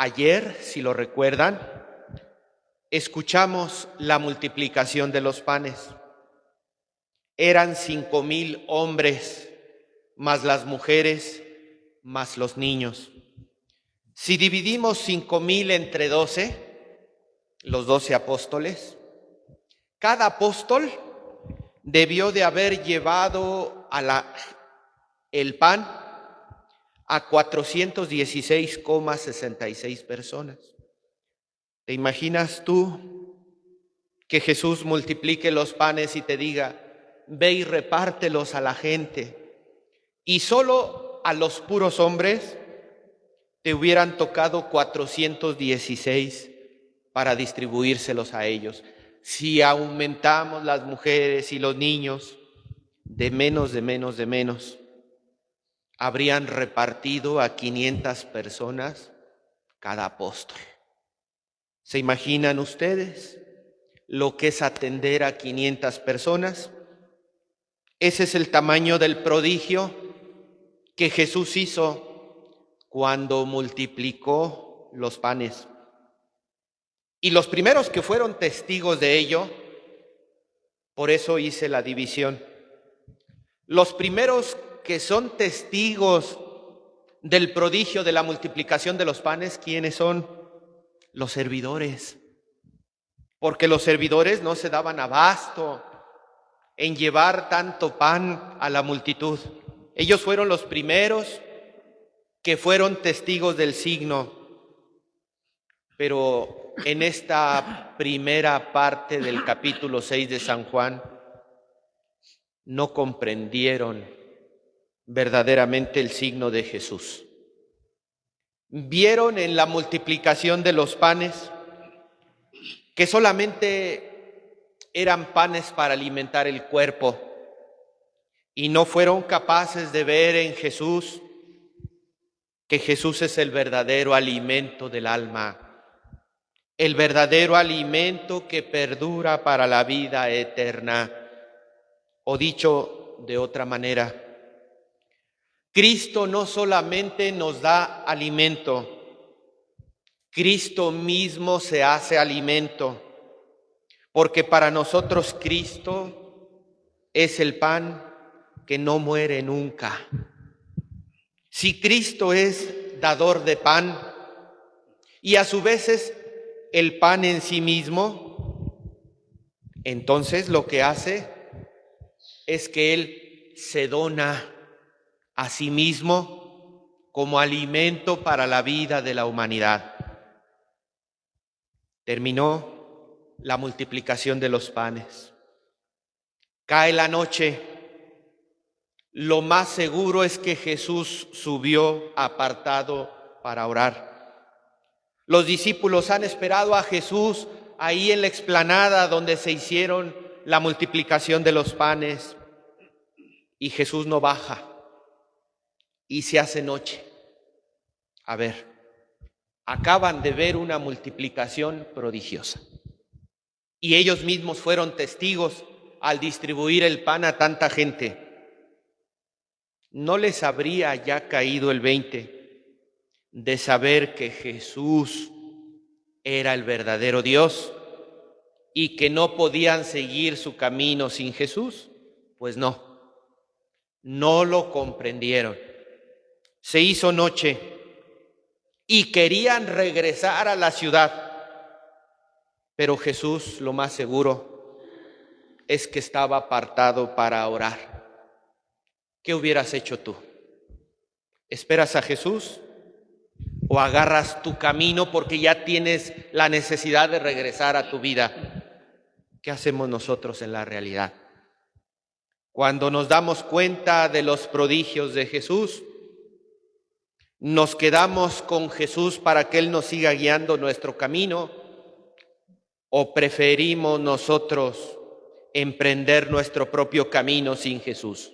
Ayer, si lo recuerdan, escuchamos la multiplicación de los panes. Eran 5,000 hombres, más las mujeres, más los niños. Si dividimos 5,000 entre 12, los 12 apóstoles, cada apóstol debió de haber llevado el pan a 416,66 personas. ¿Te imaginas tú que Jesús multiplique los panes y te diga, ve y repártelos a la gente, y solo a los puros hombres te hubieran tocado 416 para distribuírselos a ellos? Si aumentamos las mujeres y los niños, de menos, habrían repartido a 500 personas cada apóstol. ¿Se imaginan ustedes lo que es atender a 500 personas? Ese es el tamaño del prodigio que Jesús hizo cuando multiplicó los panes. Y los primeros que fueron testigos de ello, por eso hice la división. Los primeros que son testigos del prodigio de la multiplicación de los panes, ¿quiénes son? Los servidores. Porque los servidores no se daban abasto en llevar tanto pan a la multitud. Ellos fueron los primeros que fueron testigos del signo. Pero en esta primera parte del capítulo 6 de San Juan, no comprendieron verdaderamente el signo de Jesús. Vieron en la multiplicación de los panes que solamente eran panes para alimentar el cuerpo, y no fueron capaces de ver en Jesús que Jesús es el verdadero alimento del alma, el verdadero alimento que perdura para la vida eterna. O dicho de otra manera, Cristo no solamente nos da alimento, Cristo mismo se hace alimento, porque para nosotros Cristo es el pan que no muere nunca. Si Cristo es dador de pan y a su vez es el pan en sí mismo, entonces lo que hace es que Él se dona a sí mismo como alimento para la vida de la humanidad. Terminó la multiplicación de los panes. Cae la noche. Lo más seguro es que Jesús subió apartado para orar. Los discípulos han esperado a Jesús ahí en la explanada donde se hicieron la multiplicación de los panes, y Jesús no baja y se hace noche. A ver, acaban de ver una multiplicación prodigiosa y ellos mismos fueron testigos al distribuir el pan a tanta gente. ¿No les habría ya caído el 20 de saber que Jesús era el verdadero Dios y que no podían seguir su camino sin Jesús? Pues no lo comprendieron. Se hizo noche y querían regresar a la ciudad, pero Jesús, lo más seguro es que estaba apartado para orar. ¿Qué hubieras hecho tú? ¿Esperas a Jesús o agarras tu camino porque ya tienes la necesidad de regresar a tu vida? ¿Qué hacemos nosotros en la realidad? Cuando nos damos cuenta de los prodigios de Jesús, ¿nos quedamos con Jesús para que Él nos siga guiando nuestro camino? ¿O preferimos nosotros emprender nuestro propio camino sin Jesús?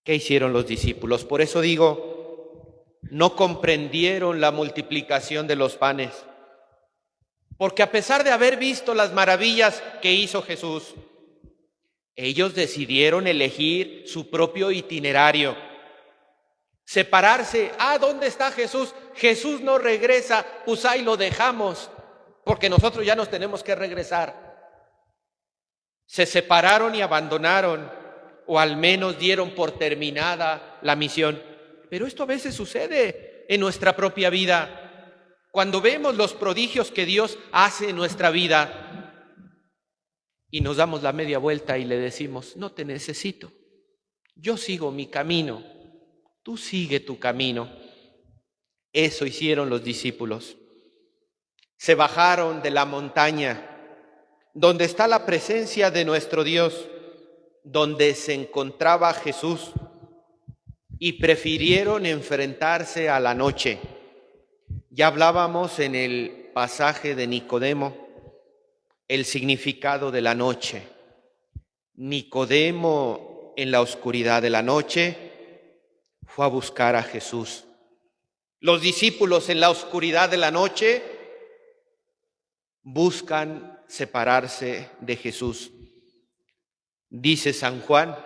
¿Qué hicieron los discípulos? Por eso digo, no comprendieron la multiplicación de los panes, porque a pesar de haber visto las maravillas que hizo Jesús, ellos decidieron elegir su propio itinerario. Separarse. ¿Dónde está Jesús? Jesús no regresa, pues ahí lo dejamos, porque nosotros ya nos tenemos que regresar. Se separaron y abandonaron, o al menos dieron por terminada la misión. Pero esto a veces sucede en nuestra propia vida. Cuando vemos los prodigios que Dios hace en nuestra vida y nos damos la media vuelta y le decimos: no te necesito, yo sigo mi camino, tú sigue tu camino. Eso hicieron los discípulos. Se bajaron de la montaña donde está la presencia de nuestro Dios, donde se encontraba Jesús, y prefirieron enfrentarse a la noche. Ya hablábamos en el pasaje de Nicodemo el significado de la noche. Nicodemo, en la oscuridad de la noche, fue a buscar a Jesús. Los discípulos, en la oscuridad de la noche, buscan separarse de Jesús. Dice San Juan: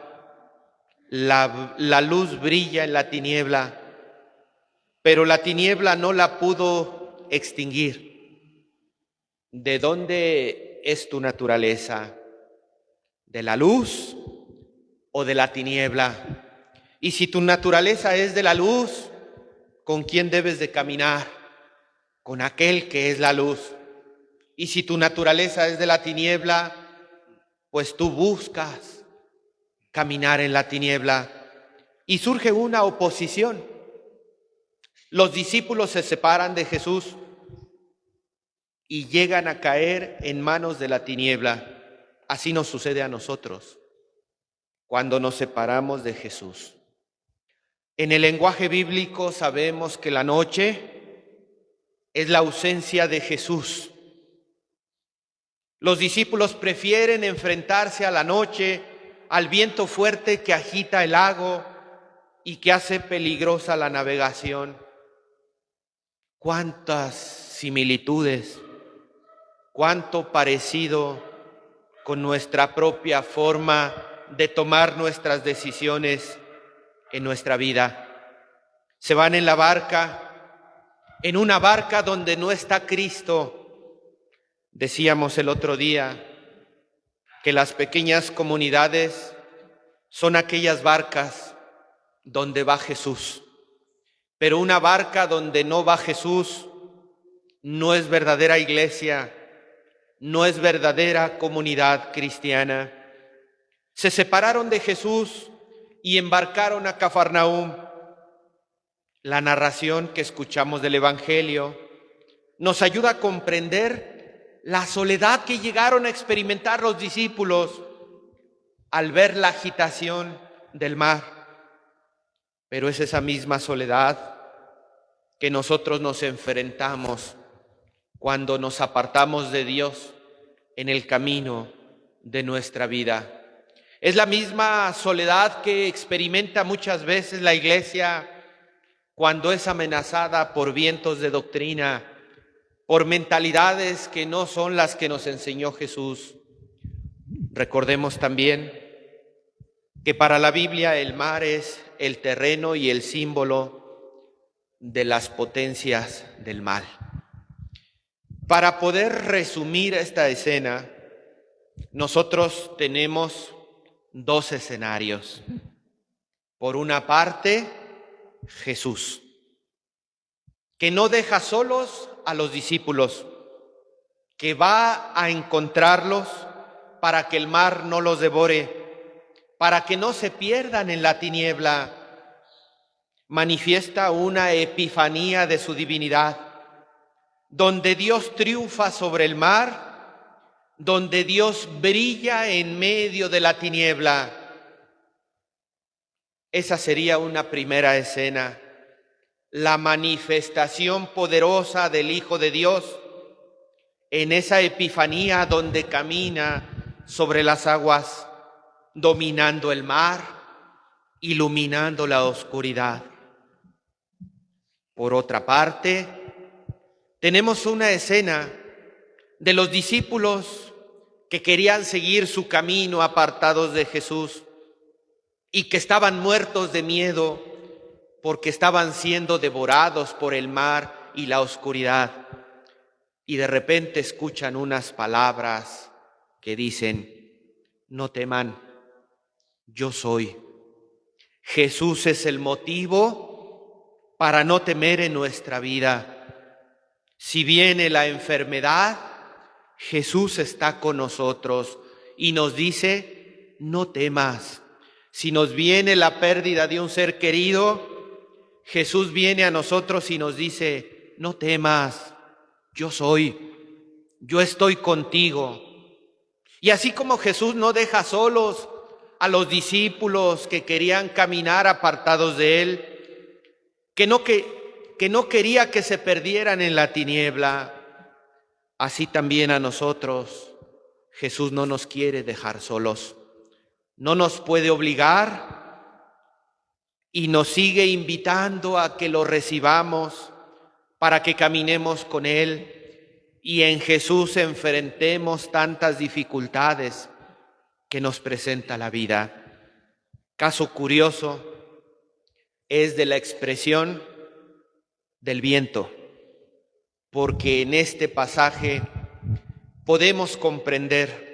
la luz brilla en la tiniebla, pero la tiniebla no la pudo extinguir. ¿De dónde es tu naturaleza? ¿De la luz o de la tiniebla? Y si tu naturaleza es de la luz, ¿con quién debes de caminar? Con aquel que es la luz. Y si tu naturaleza es de la tiniebla, pues tú buscas caminar en la tiniebla. Y surge una oposición. Los discípulos se separan de Jesús y llegan a caer en manos de la tiniebla. Así nos sucede a nosotros cuando nos separamos de Jesús. En el lenguaje bíblico sabemos que la noche es la ausencia de Jesús. Los discípulos prefieren enfrentarse a la noche, al viento fuerte que agita el lago y que hace peligrosa la navegación. Cuántas similitudes, cuánto parecido con nuestra propia forma de tomar nuestras decisiones en nuestra vida. Se van en la barca, en una barca donde no está Cristo. Decíamos el otro día que las pequeñas comunidades son aquellas barcas donde va Jesús. Pero una barca donde no va Jesús no es verdadera iglesia, no es verdadera comunidad cristiana. Se separaron de Jesús y embarcaron a Cafarnaúm. La narración que escuchamos del Evangelio nos ayuda a comprender la soledad que llegaron a experimentar los discípulos al ver la agitación del mar. Pero es esa misma soledad que nosotros nos enfrentamos cuando nos apartamos de Dios en el camino de nuestra vida. Es la misma soledad que experimenta muchas veces la iglesia cuando es amenazada por vientos de doctrina, por mentalidades que no son las que nos enseñó Jesús. Recordemos también que para la Biblia el mar es el terreno y el símbolo de las potencias del mal. Para poder resumir esta escena, nosotros tenemos dos escenarios. Por una parte, Jesús, que no deja solos a los discípulos, que va a encontrarlos para que el mar no los devore, para que no se pierdan en la tiniebla. Manifiesta una epifanía de su divinidad, donde Dios triunfa sobre el mar, donde Dios brilla en medio de la tiniebla. Esa sería una primera escena, la manifestación poderosa del Hijo de Dios en esa epifanía donde camina sobre las aguas, dominando el mar, iluminando la oscuridad. Por otra parte, tenemos una escena de los discípulos que querían seguir su camino apartados de Jesús y que estaban muertos de miedo porque estaban siendo devorados por el mar y la oscuridad. Y de repente escuchan unas palabras que dicen: no teman, yo soy. Jesús es el motivo para no temer en nuestra vida. Si viene la enfermedad, Jesús está con nosotros y nos dice: no temas. Si nos viene la pérdida de un ser querido, Jesús viene a nosotros y nos dice: no temas, yo soy, yo estoy contigo. Y así como Jesús no deja solos a los discípulos que querían caminar apartados de Él, que no quería que se perdieran en la tiniebla, así también a nosotros Jesús no nos quiere dejar solos. No nos puede obligar y nos sigue invitando a que lo recibamos para que caminemos con Él y en Jesús enfrentemos tantas dificultades que nos presenta la vida. Caso curioso es de la expresión del viento, porque en este pasaje podemos comprender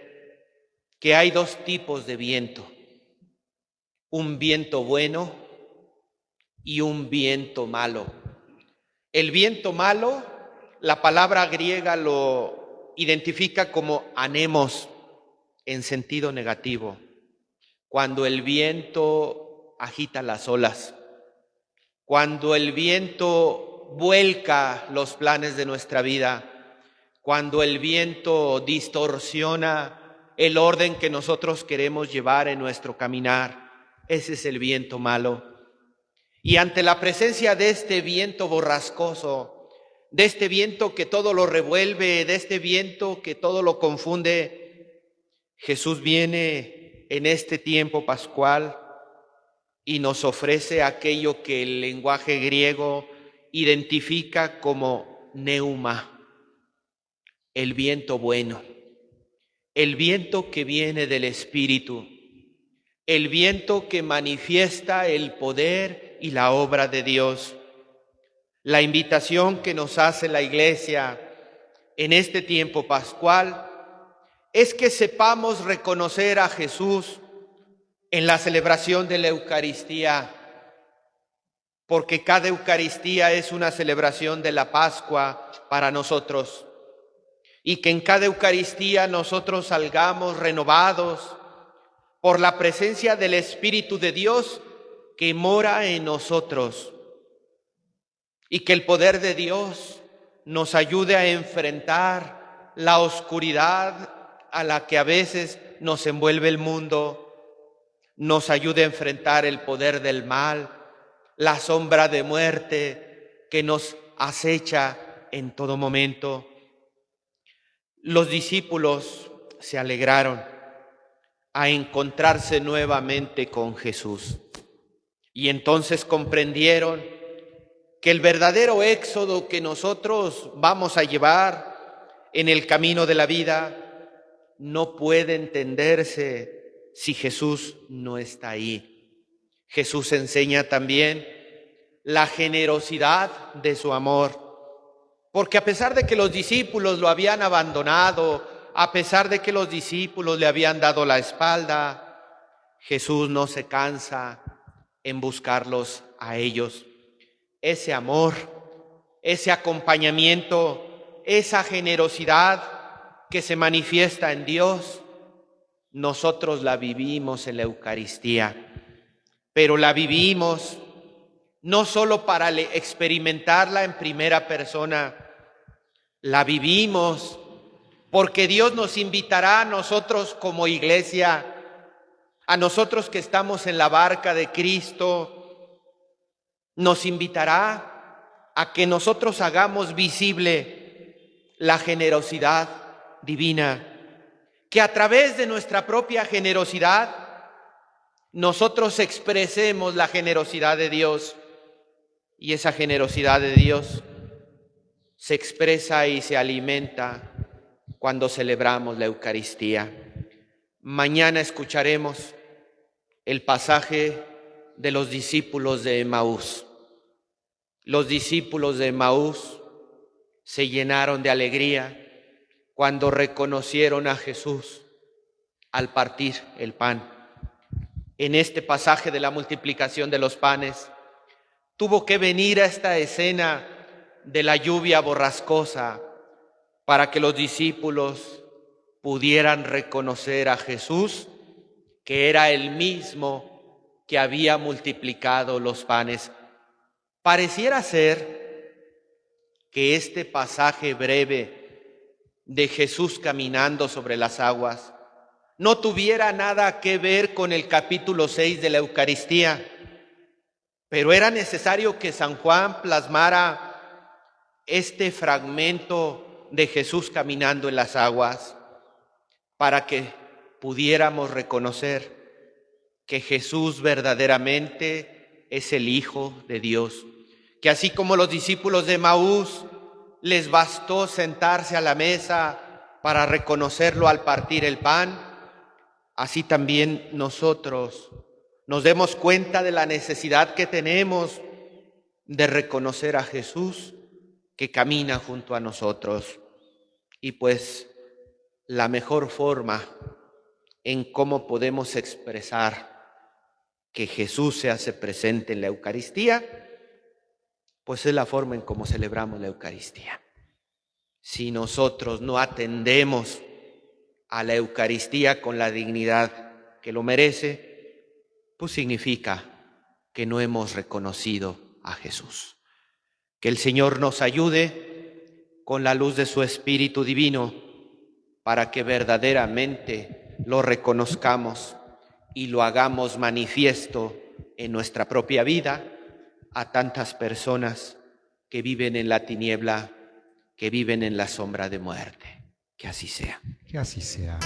que hay dos tipos de viento: un viento bueno y un viento malo. El viento malo, la palabra griega lo identifica como anemos, en sentido negativo, cuando el viento agita las olas, cuando el viento vuelca los planes de nuestra vida, cuando el viento distorsiona el orden que nosotros queremos llevar en nuestro caminar. Ese es el viento malo. Y ante la presencia de este viento borrascoso, de este viento que todo lo revuelve, de este viento que todo lo confunde, Jesús viene en este tiempo pascual y nos ofrece aquello que el lenguaje griego identifica como neuma, el viento bueno, el viento que viene del Espíritu, el viento que manifiesta el poder y la obra de Dios. La invitación que nos hace la Iglesia en este tiempo pascual es que sepamos reconocer a Jesús en la celebración de la Eucaristía, porque cada Eucaristía es una celebración de la Pascua para nosotros, y que en cada Eucaristía nosotros salgamos renovados por la presencia del Espíritu de Dios que mora en nosotros, y que el poder de Dios nos ayude a enfrentar la oscuridad a la que a veces nos envuelve el mundo, nos ayude a enfrentar el poder del mal, la sombra de muerte que nos acecha en todo momento. Los discípulos se alegraron a encontrarse nuevamente con Jesús y entonces comprendieron que el verdadero éxodo que nosotros vamos a llevar en el camino de la vida no puede entenderse si Jesús no está ahí. Jesús enseña también la generosidad de su amor, porque a pesar de que los discípulos lo habían abandonado, a pesar de que los discípulos le habían dado la espalda, Jesús no se cansa en buscarlos a ellos. Ese amor, ese acompañamiento, esa generosidad que se manifiesta en Dios, nosotros la vivimos en la Eucaristía, pero la vivimos no solo para experimentarla en primera persona, la vivimos porque Dios nos invitará a nosotros como iglesia, a nosotros que estamos en la barca de Cristo, nos invitará a que nosotros hagamos visible la generosidad divina, que a través de nuestra propia generosidad nosotros expresemos la generosidad de Dios, y esa generosidad de Dios se expresa y se alimenta cuando celebramos la Eucaristía. Mañana escucharemos el pasaje de los discípulos de Emaús. Los discípulos de Emaús se llenaron de alegría cuando reconocieron a Jesús al partir el pan. En este pasaje de la multiplicación de los panes, tuvo que venir a esta escena de la lluvia borrascosa para que los discípulos pudieran reconocer a Jesús, que era el mismo que había multiplicado los panes. Pareciera ser que este pasaje breve de Jesús caminando sobre las aguas no tuviera nada que ver con el capítulo 6 de la Eucaristía, pero era necesario que San Juan plasmara este fragmento de Jesús caminando en las aguas para que pudiéramos reconocer que Jesús verdaderamente es el Hijo de Dios, que así como los discípulos de Emaús les bastó sentarse a la mesa para reconocerlo al partir el pan, así también nosotros nos demos cuenta de la necesidad que tenemos de reconocer a Jesús que camina junto a nosotros. Y pues la mejor forma en cómo podemos expresar que Jesús se hace presente en la Eucaristía, pues es la forma en cómo celebramos la Eucaristía. Si nosotros no atendemos a la Eucaristía con la dignidad que lo merece, pues significa que no hemos reconocido a Jesús. Que el Señor nos ayude con la luz de su Espíritu Divino para que verdaderamente lo reconozcamos y lo hagamos manifiesto en nuestra propia vida a tantas personas que viven en la tiniebla, que viven en la sombra de muerte. Que así sea. Que así sea.